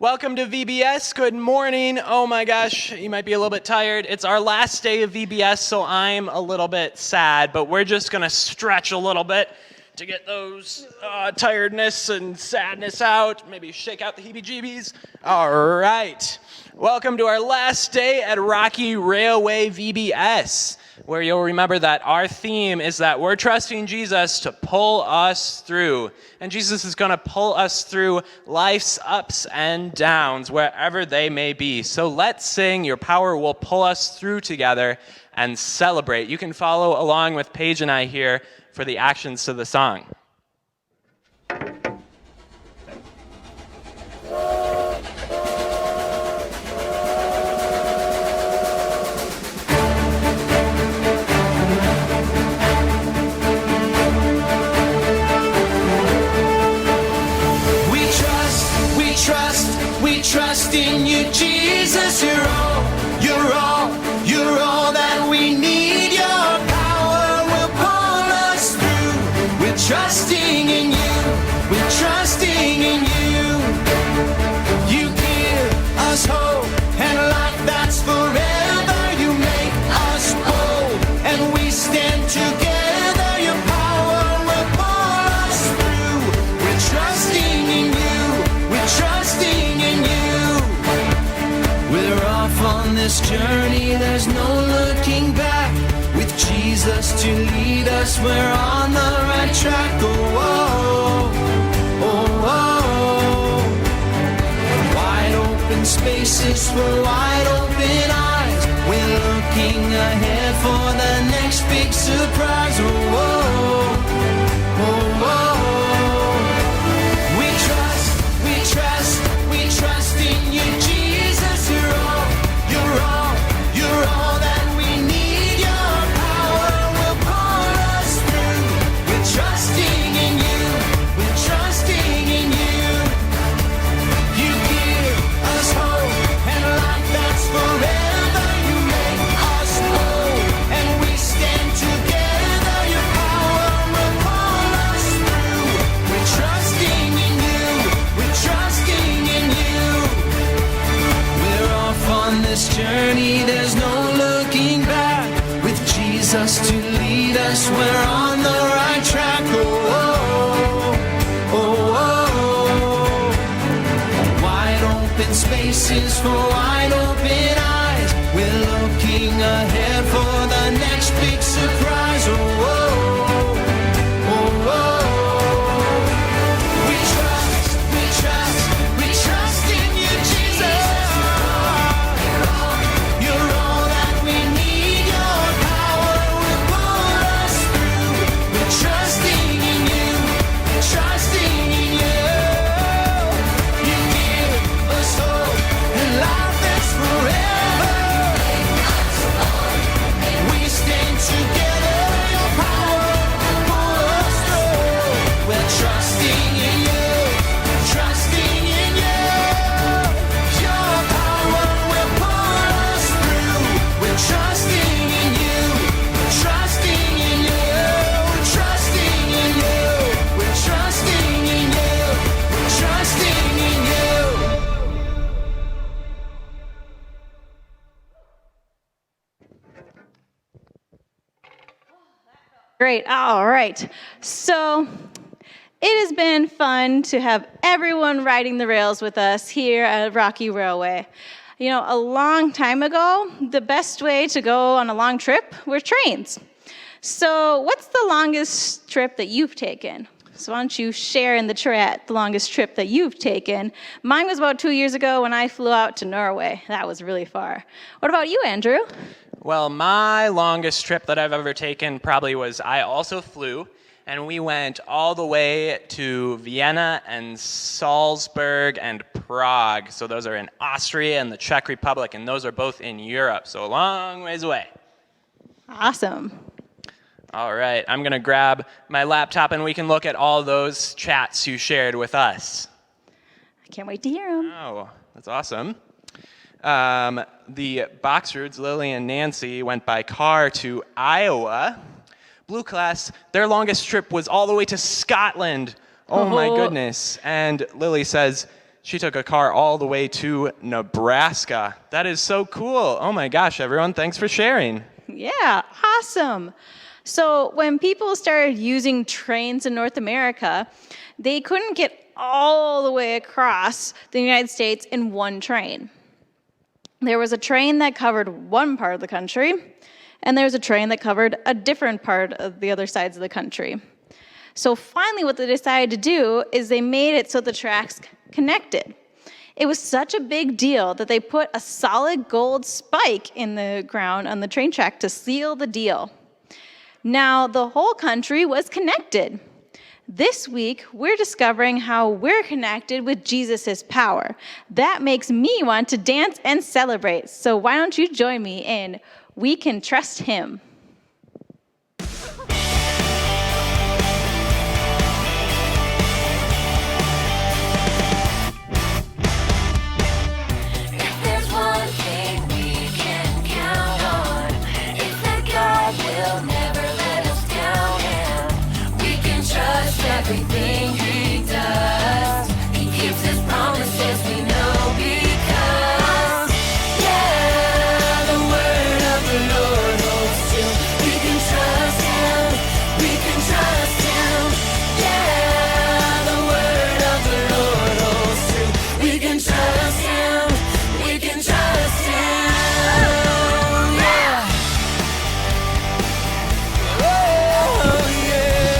Welcome to VBS. Good morning. Oh my gosh, you might be a little bit tired. It's our last day of VBS, so I'm a little bit sad, but we're just going to stretch a little bit to get those tiredness and sadness out. Maybe shake out the heebie-jeebies. All right. Welcome to our last day at Rocky Railway VBS, where you'll remember that our theme is that we're trusting Jesus to pull us through. And Jesus is going to pull us through life's ups and downs, wherever they may be. So let's sing Your Power Will Pull Us Through together and celebrate. You can follow along with Paige and I here for the actions to the song. We trust in you, Jesus. You're all that we need. Your power will pull us through. We're trusting in you. We're trusting in you. You give us hope and life that's forever. You make us bold and we stand together. Your power will pull us through. We're trusting in you. We're trusting in you. We're off on this journey, there's no looking back. With Jesus to lead us, we're on the right track. Oh, oh, oh, oh. Wide open spaces for wide open eyes. We're looking ahead for the next big surprise. Oh, oh, oh, oh. We trust in you, Jesus. You're all that we need. Your power will pull us through. We're trusting in you. We're trusting in you. You give us hope and life that's forever. You make us bold and we stand together. Your power will pull us through. We're trusting in you. We're trusting in you. We're off on this journey, there's no looking back. With Jesus to lead us, we're on the right track. Oh, oh, oh, oh. Wide open spaces for wide open eyes. We're looking ahead for the next big surprise. Oh, oh, oh, oh. We trust in you, Jesus. You're all that we need. Your power will pull us through. We're trusting in you. We're trusting in you. You give us hope and life that's forever. We stand together. Your power will pull us through. We're trusting in you. Trusting in you, your power will pull us through. We're trusting in you, trusting in you, trusting in you, we're trusting in you, we're trusting in you. Great. All right. So it has been fun to have everyone riding the rails with us here at Rocky Railway. You know, a long time ago, the best way to go on a long trip were trains. So what's the longest trip that you've taken? So why don't you share in the chat the longest trip that you've taken? Mine was about 2 years ago when I flew out to Norway. That was really far. What about you, Andrew? Well, my longest trip that I've ever taken probably was I also flew, and we went all the way to Vienna and Salzburg and Prague. So those are in Austria and the Czech Republic, and those are both in Europe, so a long ways away. Awesome. All right, I'm going to grab my laptop, and we can look at all those chats you shared with us. I can't wait to hear them. Oh, that's awesome. The Boxroods, Lily and Nancy, went by car to Iowa. Blue class, their longest trip was all the way to Scotland. Oh my goodness. And Lily says, She took a car all the way to Nebraska. That is so cool. Oh my gosh, everyone, thanks for sharing. Yeah, awesome. So when people started using trains in North America, they couldn't get all the way across the United States in one train. There was a train that covered one part of the country, and there was a train that covered a different part of the other sides of the country. So finally what they decided to do is they made it so the tracks connected. It was such a big deal that they put a solid gold spike in the ground on the train track to seal the deal. Now the whole country was connected. This week, we're discovering how we're connected with Jesus' power. That makes me want to dance and celebrate. So why don't you join me in We Can Trust Him? If there's one thing we can count on, it's that God will never let us down, and we can trust everything He does. He keeps His promises, we know, because, yeah, the word of the Lord holds true. We can trust Him, we can trust Him, yeah, the word of the Lord holds true. We can trust Him, we can trust Him, yeah. Oh, yeah.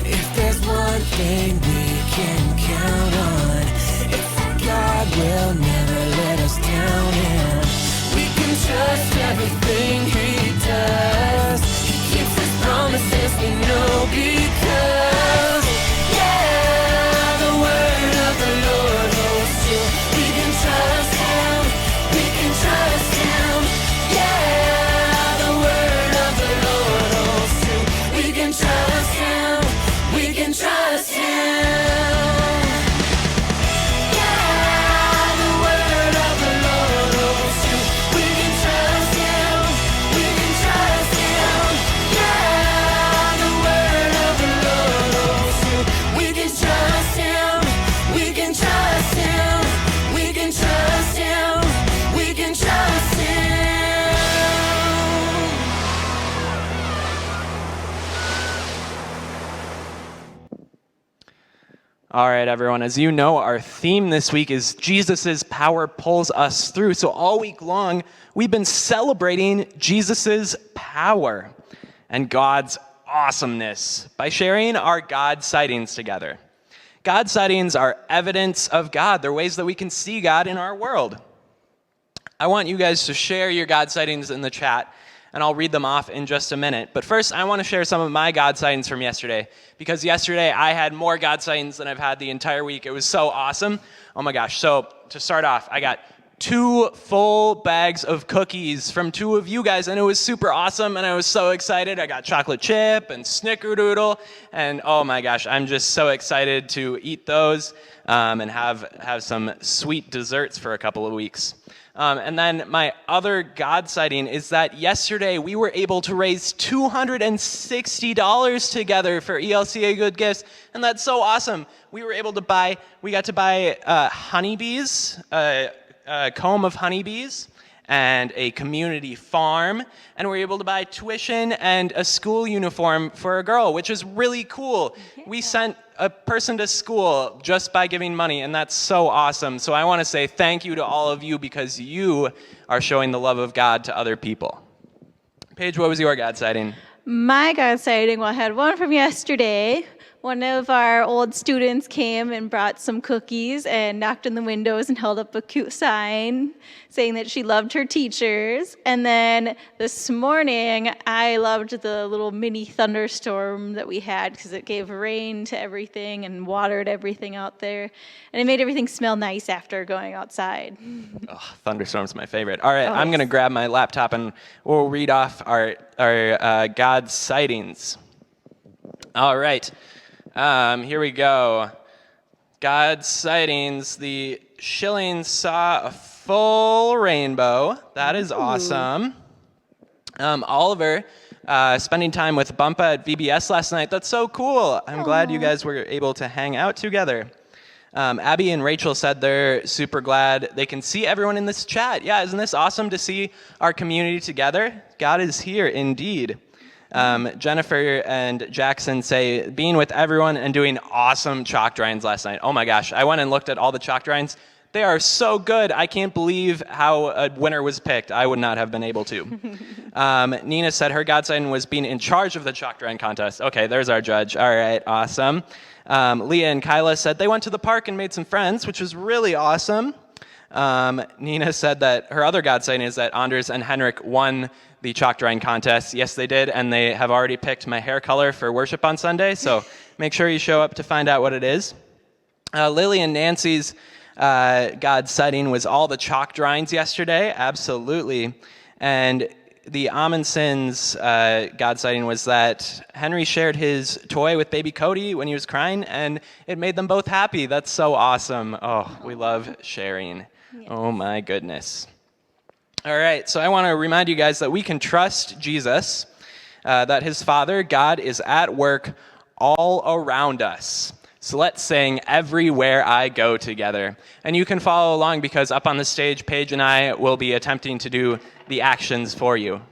If there's one thing we can count on, it's that God will never let us down, and we can trust everything He does. He keeps His promises, we know, because, yeah, the word of the Lord holds true. We can trust Him, we can trust Him, yeah, the word of the Lord holds true. We can trust Him, we can trust Him. Yeah, the word of the Lord holds true. We can trust Him, we can trust Him. Yeah, the word of the Lord holds true. We can trust Him, we can trust Him, we can trust Him, we can trust Him. All right, everyone. As you know, our theme this week is Jesus' power pulls us through. So all week long, we've been celebrating Jesus' power and God's awesomeness by sharing our God sightings together. God sightings are evidence of God. They're ways that we can see God in our world. I want you guys to share your God sightings in the chat, and I'll read them off in just a minute. But first, I want to share some of my God sightings from yesterday, because yesterday I had more God sightings than I've had the entire week. It was so awesome. Oh my gosh. So to start off, I got 2 full bags of cookies from 2 of you guys, and it was super awesome, and I was so excited. I got chocolate chip and snickerdoodle, and oh my gosh, I'm just so excited to eat those and have some sweet desserts for a couple of weeks. And then my other God sighting is that yesterday we were able to raise $260 together for ELCA Good Gifts, and that's so awesome. We got to buy honeybees, a comb of honeybees, and a community farm, and we were able to buy tuition and a school uniform for a girl, which is really cool. Yeah. We sent a person to school just by giving money, and that's so awesome. So I want to say thank you to all of you, because you are showing the love of God to other people. Paige, what was your God sighting? My God sighting, well, I had one from yesterday. One of our old students came and brought some cookies and knocked on the windows and held up a cute sign saying that she loved her teachers. And then this morning, I loved the little mini thunderstorm that we had, because it gave rain to everything and watered everything out there. And it made everything smell nice after going outside. Oh, thunderstorm's my favorite. All right, Oh, I'm yes. going to grab my laptop and we'll read off our God sightings. All right. Here we go. God sightings. The Schilling saw a full rainbow. That is awesome. Oliver spending time with Bumpa at VBS last night. That's so cool. I'm glad you guys were able to hang out together. Abby and Rachel said they're super glad they can see everyone in this chat. Yeah, isn't this awesome to see our community together? God is here indeed. Jennifer and Jackson say being with everyone and doing awesome chalk drawings last night. Oh my gosh, I went and looked at all the chalk drawings. They are so good. I can't believe how a winner was picked. I would not have been able to. Nina said her God sign was being in charge of the chalk drawing contest. Okay, there's our judge. All right, awesome. Leah and Kyla said they went to the park and made some friends, which was really awesome. Nina said that her other God sign is that Anders and Henrik won the chalk drawing contest. Yes, they did, and they have already picked my hair color for worship on Sunday, so make sure you show up to find out what it is. Lily and Nancy's God setting was all the chalk drawings yesterday, absolutely. And the Amundson's God sighting was that Henry shared his toy with baby Cody when he was crying, and it made them both happy. That's so awesome. Oh, we love sharing. Yes. Oh my goodness. All right, so I want to remind you guys that we can trust Jesus, that his Father, God, is at work all around us. So let's sing Everywhere I Go together. And you can follow along because up on the stage, Paige and I will be attempting to do the actions for you.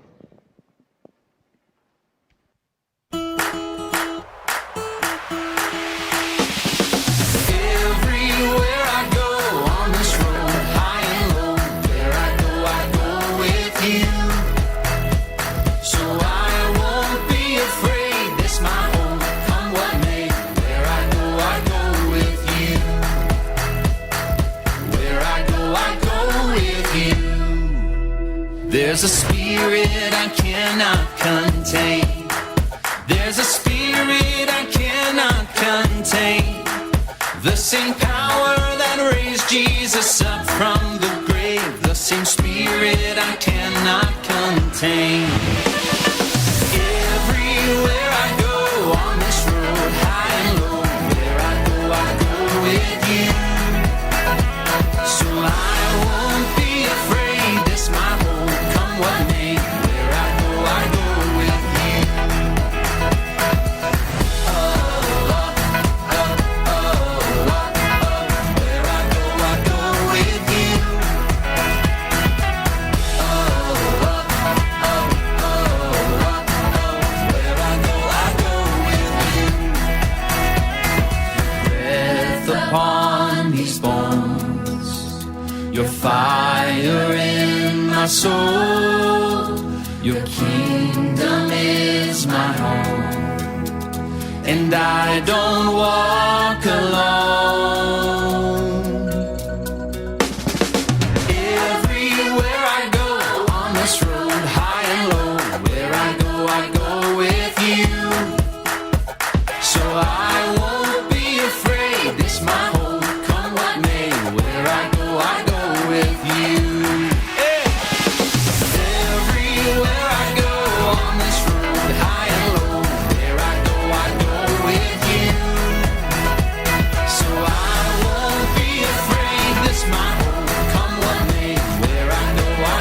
Everywhere I go on this road, high and low, where I go with you. So I won't be afraid, this my home, come what may. Where I go with you. Where I go with you. There's a spirit I cannot contain. There's a spirit I cannot contain. The same power that raised Jesus up from the grave. The same spirit I cannot contain. Everywhere I go on this road, high and low, where I go with you. So I won't be afraid, this my home, come what may. Where I go with you. Where I go with you. Where I go with you. Breath upon these bones, your fire in my soul, your kingdom is my home, and I don't walk alone. Everywhere I go on this road, high and low, where I go with you. So I won't be afraid, this my home, come what may. Where I go with you. Hey. Everywhere I go on this road, high and low, where I go with you. So I won't be afraid, this my home, come what may. Where I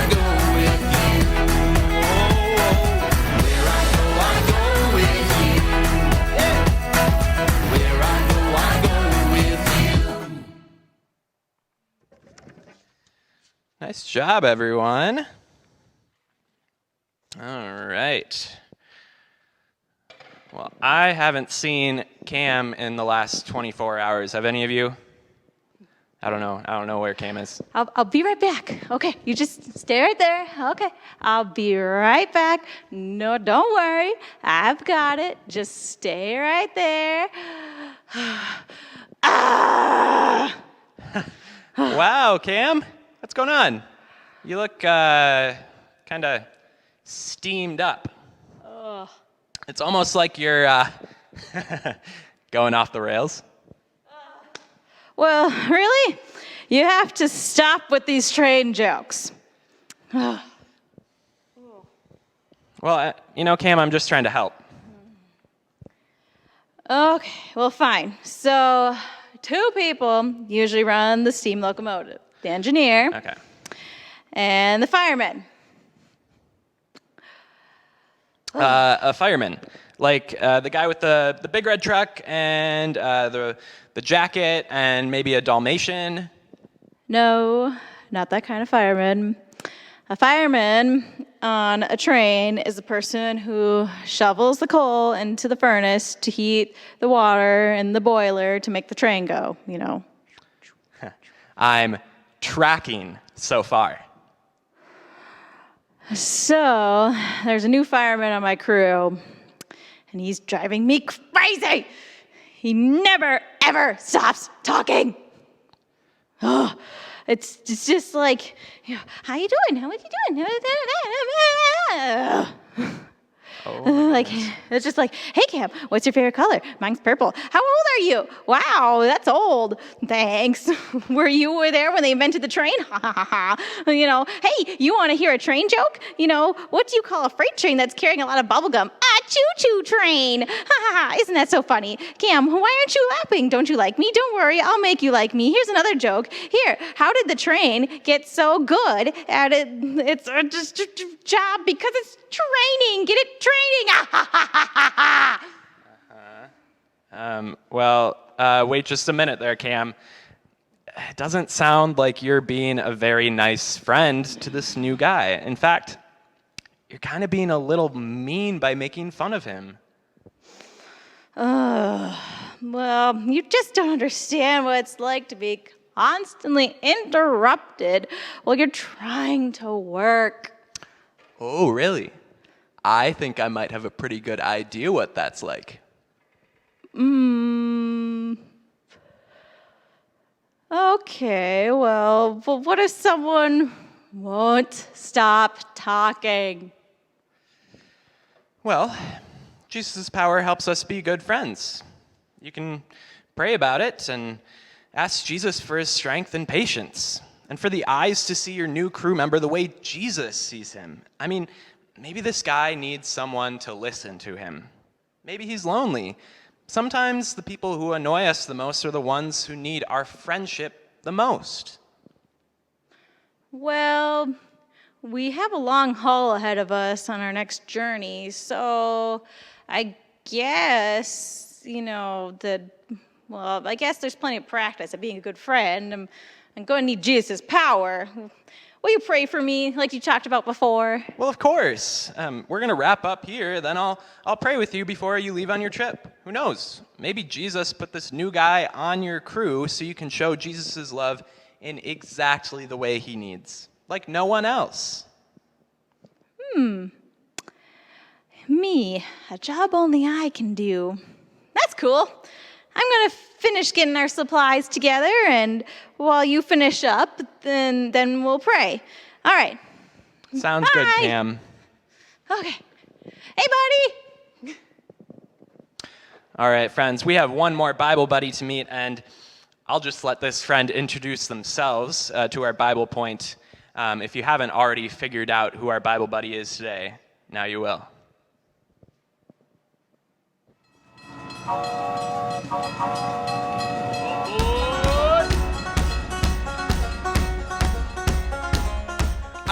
go with you. Where I go with you. Yeah. Where I go with you. Nice job, everyone. All right. Well, I haven't seen Cam in the last 24 hours. Have any of you? I don't know where Cam is. I'll be right back. Okay, you just stay right there. Okay, I'll be right back. No, don't worry. I've got it. Just stay right there. Ah! Wow, Cam, what's going on? You look kind of steamed up. Ugh. It's almost like you're going off the rails. Well, really? You have to stop with these train jokes. Well, Cam, I'm just trying to help. Okay, well, fine. So, two people usually run the steam locomotive. The engineer Okay. and the fireman. A fireman, like the guy with the big red truck and the jacket and maybe a Dalmatian. No, not that kind of fireman. A fireman on a train is a person who shovels the coal into the furnace to heat the water in the boiler to make the train go, you know. I'm tracking so far. So, there's a new fireman on my crew, and he's driving me crazy. He never, ever stops talking. Oh, it's just like, you know, how you doing? How are you doing? Like, it's just like, hey, Cam, what's your favorite color? Mine's purple. How old are you? Wow, that's old. Thanks. Were you there when they invented the train? Ha, ha, ha, ha. You know, hey, you want to hear a train joke? You know, what do you call a freight train that's carrying a lot of bubble gum? A choo-choo train. Ha, ha, ha. Isn't that so funny? Cam, why aren't you laughing? Don't you like me? Don't worry, I'll make you like me. Here's another joke. Here, how did the train get so good at its job? Because it's training. Get it? Training. Wait just a minute there, Cam. It doesn't sound like you're being a very nice friend to this new guy. In fact, you're kind of being a little mean by making fun of him. Well, you just don't understand what it's like to be constantly interrupted while you're trying to work. Oh, really? I think I might have a pretty good idea what that's like. Okay, well, but what if someone won't stop talking? Well, Jesus' power helps us be good friends. You can pray about it and ask Jesus for his strength and patience, and for the eyes to see your new crew member the way Jesus sees him. I mean, maybe this guy needs someone to listen to him. Maybe he's lonely. Sometimes the people who annoy us the most are the ones who need our friendship the most. Well, we have a long haul ahead of us on our next journey, so I guess, I guess there's plenty of practice at being a good friend. I'm going to need Jesus' power. Will you pray for me like you talked about before? Well, of course. We're going to wrap up here, then I'll pray with you before you leave on your trip. Who knows? Maybe Jesus put this new guy on your crew so you can show Jesus' love in exactly the way he needs, like no one else. Me, a job only I can do. That's cool. I'm going to finish getting our supplies together, and while you finish up, then we'll pray. All right. Sounds good, Bye. Cam. Okay. Hey, buddy. All right, friends, we have one more Bible buddy to meet, and I'll just let this friend introduce themselves to our Bible point. If you haven't already figured out who our Bible buddy is today, now you will.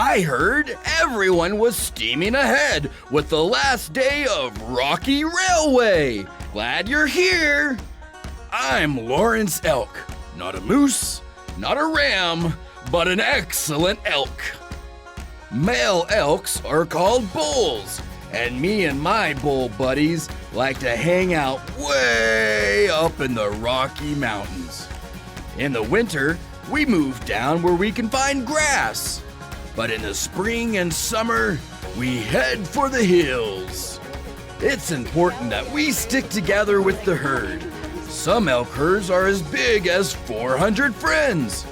I heard everyone was steaming ahead with the last day of Rocky Railway. Glad you're here. I'm Lawrence Elk. Not a moose, not a ram, but an excellent elk. Male elks are called bulls, and me and my bull buddies like to hang out way up in the Rocky Mountains. In the winter, we move down where we can find grass. But in the spring and summer, we head for the hills. It's important that we stick together with the herd. Some elk herds are as big as 400 friends.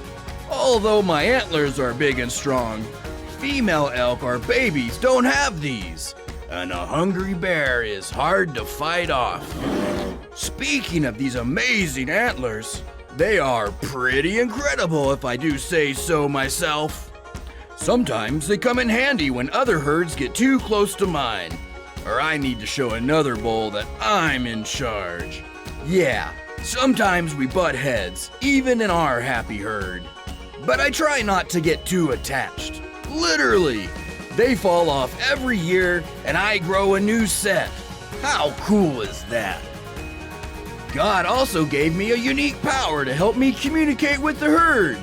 Although my antlers are big and strong, female elk or babies don't have these. And a hungry bear is hard to fight off. Speaking of these amazing antlers, they are pretty incredible if I do say so myself. Sometimes they come in handy when other herds get too close to mine, or I need to show another bull that I'm in charge. Yeah, sometimes we butt heads, even in our happy herd. But I try not to get too attached. Literally, They fall off every year, and I grow a new set. How cool is that? God also gave me a unique power to help me communicate with the herd.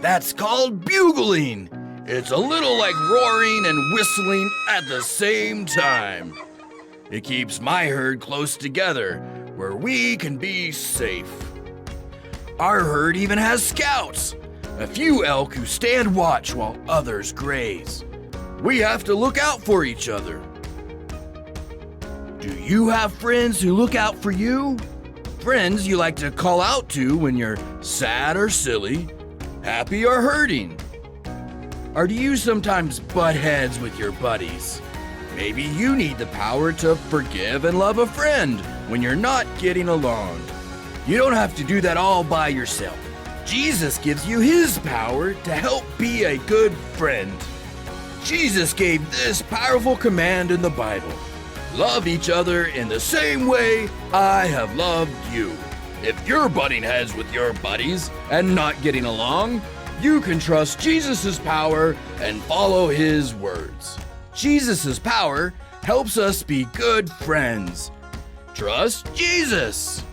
That's called bugling. It's a little like roaring and whistling at the same time. It keeps my herd close together, where we can be safe. Our herd even has scouts, a few elk who stand watch while others graze. We have to look out for each other. Do you have friends who look out for you? Friends you like to call out to when you're sad or silly, happy or hurting? Or do you sometimes butt heads with your buddies? Maybe you need the power to forgive and love a friend when you're not getting along. You don't have to do that all by yourself. Jesus gives you his power to help be a good friend. Jesus gave this powerful command in the Bible. Love each other in the same way I have loved you. If you're butting heads with your buddies and not getting along, you can trust Jesus' power and follow his words. Jesus' power helps us be good friends. Trust Jesus.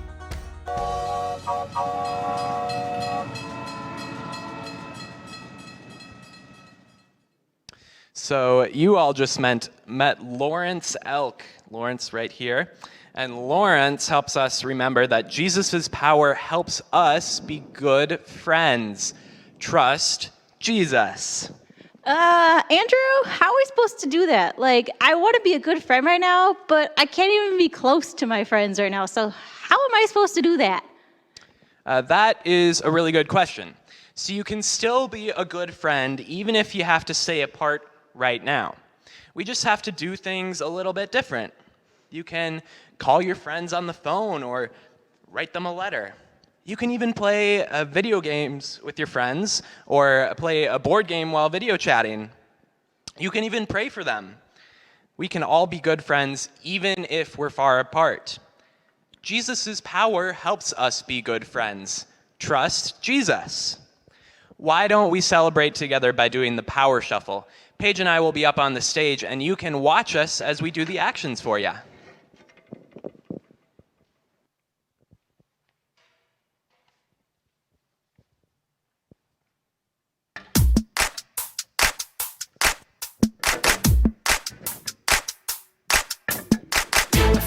So you all just met Lawrence Elk. Lawrence right here. And Lawrence helps us remember that Jesus' power helps us be good friends. Trust Jesus. Andrew, how are we supposed to do that? Like, I want to be a good friend right now, but I can't even be close to my friends right now. So how am I supposed to do that? That is a really good question. So you can still be a good friend even if you have to stay apart right now. We just have to do things a little bit different. You can call your friends on the phone or write them a letter. You can even play video games with your friends or play a board game while video chatting. You can even pray for them. We can all be good friends even if we're far apart. Jesus' power helps us be good friends. Trust Jesus. Why don't we celebrate together by doing the power shuffle? Paige and I will be up on the stage, and you can watch us as we do the actions for you.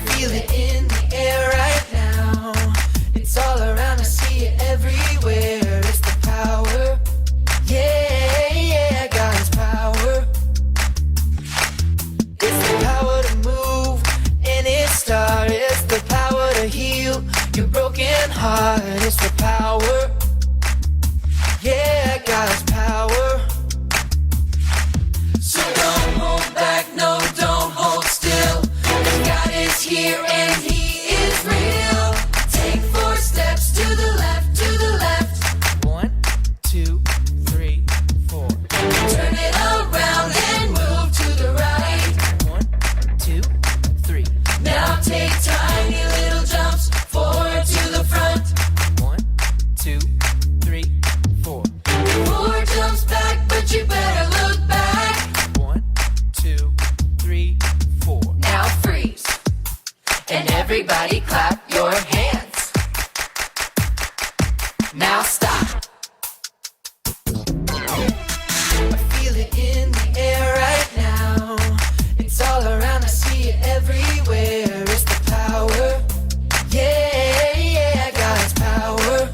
Feel it in the air right now. It's all around, I see it everywhere. It's the power. Yeah, yeah, God's power. It's the power to move any star. It's the power to heal your broken heart. It's the power. Yeah, God's power. So don't hold back, no, don't hold still. God is here and he is real. Take 4 steps to the left, to the left. 1, 2, 3, 4. Turn it around and move to the right. 1, 2, 3. Now take tiny little jumps forward to the front. 1, 2, 3, 4. 4 jumps back, but you better look back. 1, 2, 3, 4. Now freeze. And everybody clap your hands. Now stop. I feel it in the air right now. It's all around, I see it everywhere. It's the power. Yeah, yeah, God's power.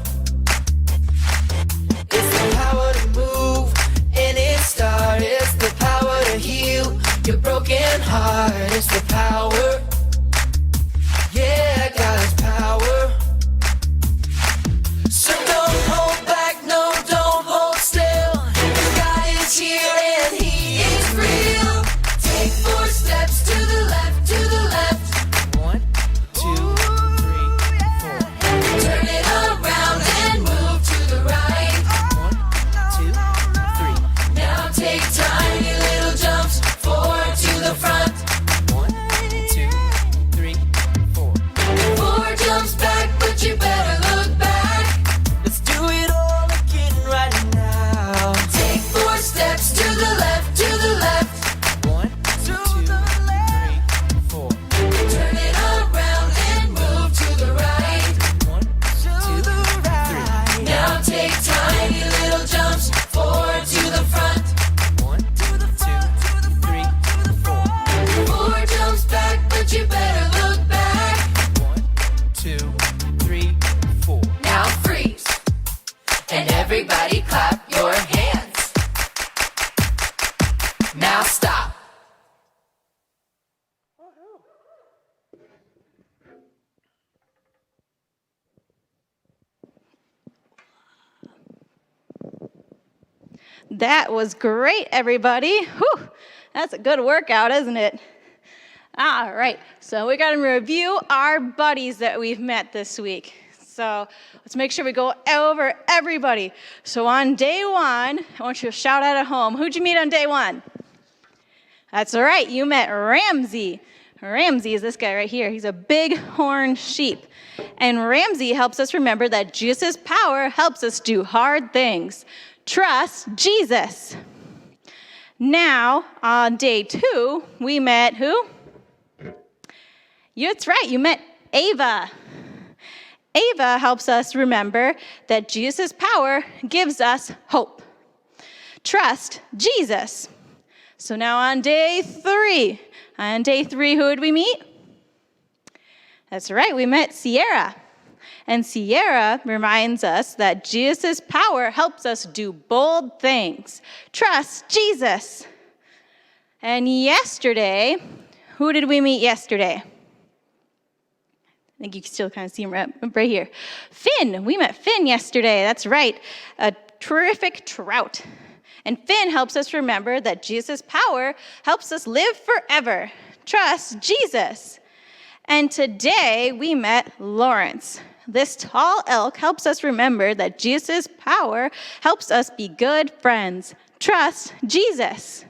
It's the power to move any star. It's the power to heal your broken heart. It's the power. Yeah, God's power. So don't hold back, no, don't hold still. God is here and he is real. Take 4 steps to the left, to the left. 1, 2, 3, 4. Turn it around and move to the right. 1, 2, 3. Now take tiny little jumps forward to the front. 1, And everybody clap your hands. Now stop. That was great, everybody. Whew, that's a good workout, isn't it? All right, so we got to review our buddies that we've met this week. So let's make sure we go over everybody. So on day one, I want you to shout out at home. Who'd you meet on day one? That's right, you met Ramsey. Ramsey is this guy right here. He's a big-horned sheep. And Ramsey helps us remember that Jesus' power helps us do hard things. Trust Jesus. Now, on day two, we met who? That's right, you met Ava. Ava helps us remember that Jesus' power gives us hope. Trust Jesus. So now on day three. On day three, who did we meet? That's right, we met Sierra. And Sierra reminds us that Jesus' power helps us do bold things. Trust Jesus. And yesterday, who did we meet yesterday? I think you can still kind of see him right here. Finn, we met Finn yesterday. That's right, a terrific trout. And Finn helps us remember that Jesus' power helps us live forever. Trust Jesus. And today we met Lawrence. This tall elk helps us remember that Jesus' power helps us be good friends. Trust Jesus.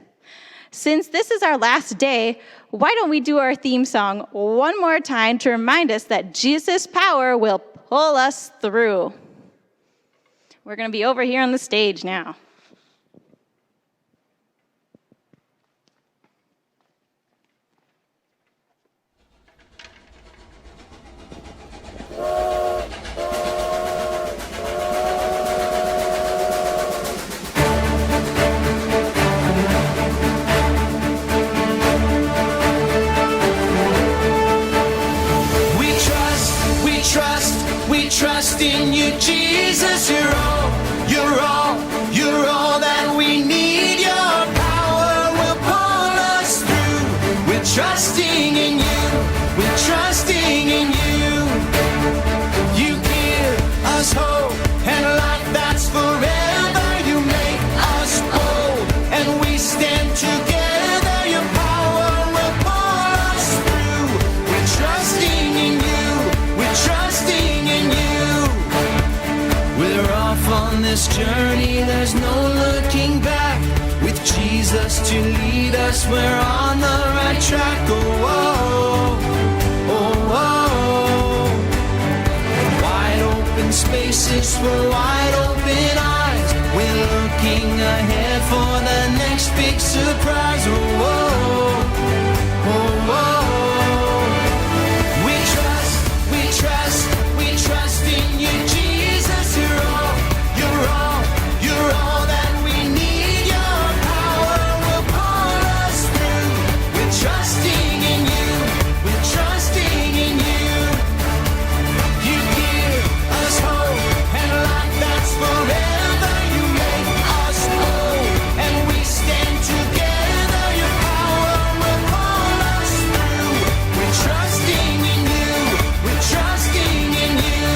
Since this is our last day, why don't we do our theme song one more time to remind us that Jesus' power will pull us through. We're going to be over here on the stage now. We trust in you, Jesus. You're all that we need. Your power will pull us through. We're trusting in you. We're trusting in you. You give us hope and life that's forever. You make us bold and we stand together. Your power will pull us through. We're trusting in you. We're trusting in you. We're off on this journey, there's no looking back. With Jesus to lead us, we're on the right track. Oh, oh, oh, oh. Wide open spaces for wide open eyes. We're looking ahead for the next big surprise. Oh, oh, oh, oh. We trust in you, Jesus. You're all that we need. Your power will pull us through. We're trusting in you. We're trusting in you. You give us hope and life that's forever. You make us whole and we stand together. Your power will pull us through. We're trusting in you. We're trusting in you.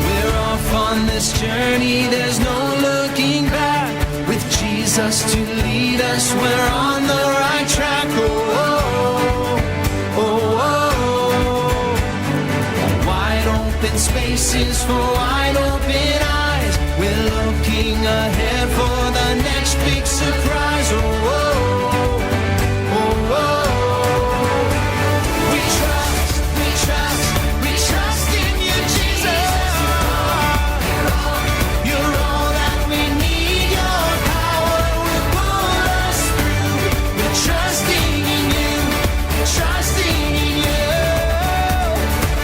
We're off on this journey, there's no looking back. With Jesus to lead us, we're on the right track. Oh, oh, oh, oh. Wide open spaces for wide open eyes. We're looking ahead for the next big surprise. Oh, oh, oh, oh. We trust in you, Jesus. You're all that we need. Your power will pull us through. We're trusting in you. We're trusting in you.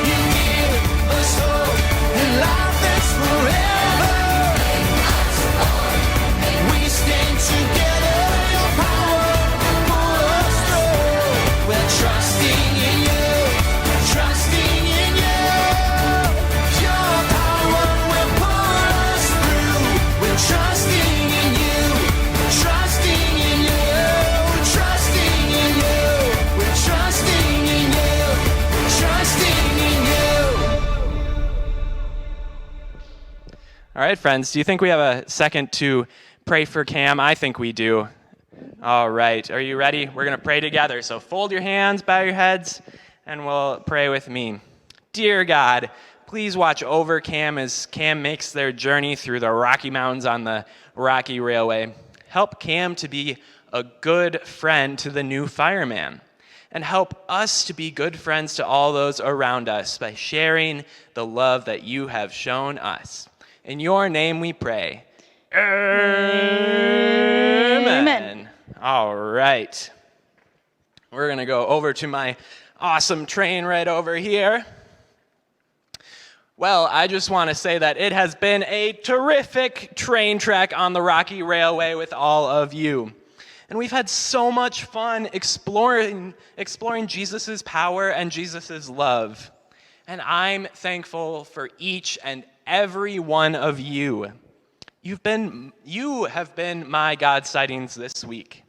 You give us hope and life that's All right, friends, do you think we have a second to pray for Cam? I think we do. All right, are you ready? We're going to pray together. So fold your hands, bow your heads, and we'll pray with me. Dear God, please watch over Cam as Cam makes their journey through the Rocky Mountains on the Rocky Railway. Help Cam to be a good friend to the new fireman. And help us to be good friends to all those around us by sharing the love that you have shown us. In your name we pray. Amen. All right. We're going to go over to my awesome train right over here. Well, I just want to say that it has been a terrific train trek on the Rocky Railway with all of you. And we've had so much fun exploring Jesus' power and Jesus' love. And I'm thankful for each and every one of you. You have been my God sightings this week.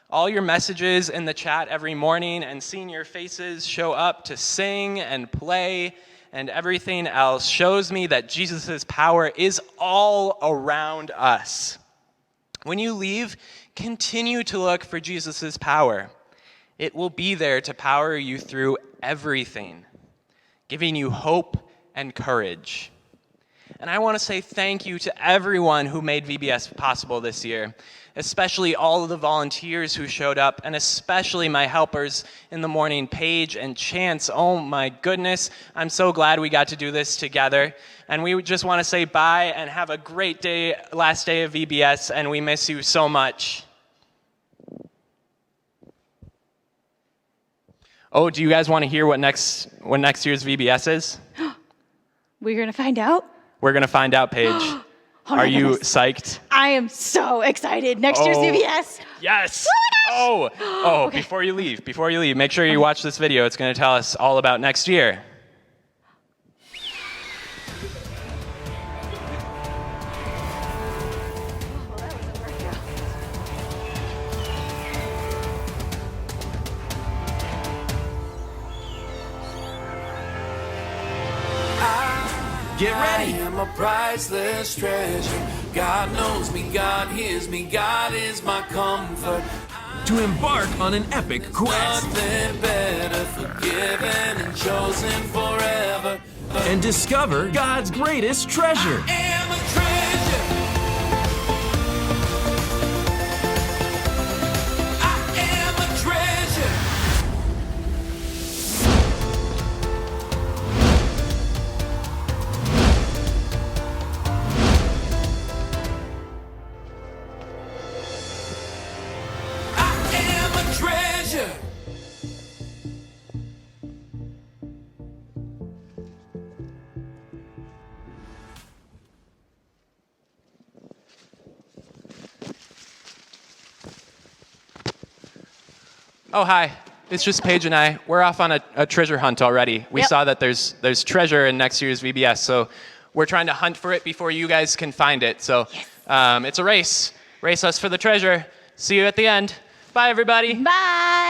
All your messages in the chat every morning and seeing your faces show up to sing and play and everything else shows me that Jesus' power is all around us. When you leave, continue to look for Jesus' power. It will be there to power you through everything, giving you hope and courage. And I want to say thank you to everyone who made VBS possible this year, especially all of the volunteers who showed up, and especially my helpers in the morning, Paige and Chance. Oh my goodness, I'm so glad we got to do this together. And we just want to say bye and have a great day, last day of VBS, and we miss you so much. Oh, do you guys want to hear what next year's VBS is? We're going to find out? We're going to find out, Paige. Oh, are you goodness. psyched? I am so excited. Next year's VBS. Yes. Oh, Okay. Before you leave, make sure you watch this video. It's going to tell us all about next year. Get ready. I am a priceless treasure. God knows me, God hears me, God is my comfort. To embark on an epic quest Nothing better, forgiven and chosen forever. and discover God's greatest treasure. I am a treasure. I am a treasure. I am a treasure. Oh, hi. It's just Paige and I. We're off on a treasure hunt already. We Yep. saw that there's treasure in next year's VBS, so we're trying to hunt for it before you guys can find it. So it's a race. Race us for the treasure. See you at the end. Bye, everybody. Bye.